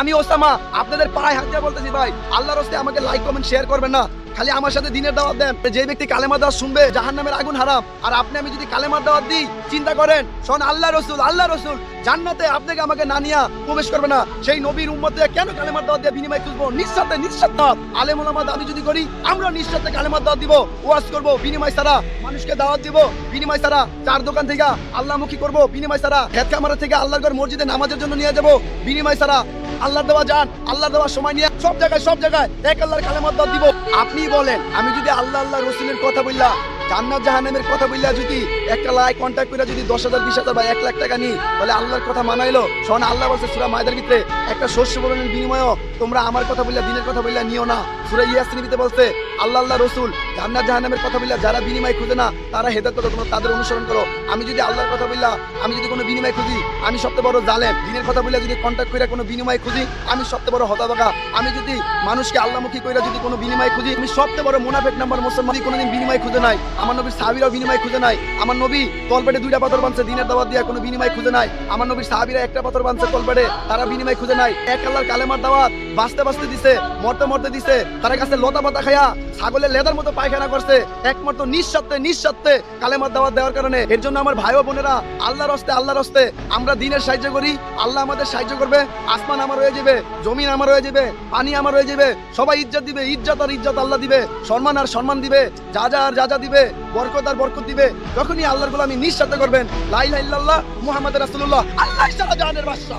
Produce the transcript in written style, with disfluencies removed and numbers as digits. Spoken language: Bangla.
আমি ওসামা আপনাদের পায়ে হাত দিয়ে বলতেছি ভাই, আল্লাহর রাস্তায় আমাকে লাইক কমেন্ট শেয়ার করবেন না, খালি আমার সাথে দিনের দাওয়াত দেন। যে ব্যক্তি কালেমার দাওয়াত শুনবে জাহান্নামের আগুন হারাম, আর আপনি আমি যদি কালেমার দাওয়াত দিই, চিন্তা করেন শোন আল্লাহ রসুল জান্নাতে আপনাকে আমাকে না নিয়া প্রবেশ করবে না। সেই নবীর উম্মতে কেন কালেমার দাওয়াত দিয়ে বিনিময় খুঁজবো? নিঃস্বার্থে আলেম ওলামা দাবি যদি করি, আমরা নিঃস্বার্থে কালেমার দাওয়াত দিব, ওয়াজ করব বিনিময় ছাড়া, মানুষকে দাওয়াত দিব বিনিময় ছাড়া, চার দোকান থেকে আল্লাহমুখী করব বিনিময় ছাড়া, হেদ কামারা থেকে আল্লাহর ঘর মসজিদে নামাজের জন্য নিয়ে যাব বিনিময় ছাড়া, আল্লাহর দেওয়া যান আল্লাহর দেওয়ার সময় নিয়ে সব জায়গায় এক আল্লাহর কালেমার দাওয়াত দিব। আপনি বলেন আমি যদি আল্লাহ রসুলের কথা বললা, জান্নাত জাহান্নামের কথা বললা, যদি একটা লাইক কন্টাক্ট করে যদি 10,000 20,000 বা 1 লাখ টাকা নিই, তাহলে আল্লাহর কথা মানাইলো? শোন আল্লাহ বলছে সূরা মায়দার ভিতরে, একটা শস্য বলনের বিনিময়ে তোমরা আমার কথা বললা, দিনের কথা বললা নিও না। সূরা ইয়াসিনের ভিতরে বলছে আল্লাহ রসুল জান্নাত জাহান্নামের কথা বললা, যারা বিনিময় খুঁজে না তারা হেদায়েত করো, তোমরা তাদের অনুসরণ করো। আমি যদি আল্লাহর কথা বললা, আমি যদি কোনো বিনিময় খুঁজি, আমি সবচেয়ে বড় জালেম। দিনের কথা বললা যদি কন্টাক্ট করে কোনো বিনিময় খুঁজি, আমি সবচেয়ে বড় হতভাগা। আমি যদি মানুষকে আল্লাহমুখী কইরা যদি কোনো বিনিময় খুঁজি, আমি সবচেয়ে বড় মুনাফিক নাম্বার মুসলমান। কোনোদিন বিনিময় খুঁজে নাই, আমার নবীর সাহাবীরাও বিনিময় খুঁজে নাই। আমার নবী তলপেটে 2টা পাথর বাঁধছে দিনের দাওয়াত দিয়ে, কোনো বিনিময় খুঁজে নাই। আমার নবীর সাহাবীরা একটা পাথর বাঁধছে তলপেটে, তারা বিনিময় খুঁজে নাই। এক আল্লাহর কালেমার দাওয়াত বাঁচতে দিছে, মরতে দিছে, তার কাছে লতা পাতা খায়া ছাগলের লেদার মতো পায়খানা করছে, একমাত্র নিঃস্বার্থে কালেমার দাওয়াত দেওয়ার কারণে। এর জন্য আমার ভাই ও বোনেরা, আল্লাহর হস্তে আমরা দিনের সাহায্য করি, আল্লাহ আমাদের সাহায্য করবে। আসমান আমার হয়ে যাবে, জমিন আমার হয়ে যাবে, পানি আমার হয়ে যাবে, সবাই ইজ্জত দিবে, ইজ্জত আল্লাহ দিবে, সম্মান আর সম্মান দিবে, যা দিবে, বরকত আর বরকত দিবে। যখনই আল্লাহর গোলামি নিঃস্বার্থে করবেন, লা ইলাহা ইল্লাল্লাহ মুহাম্মাদুর রাসূলুল্লাহ, আল্লাহ সারা জাহানের বাদশা।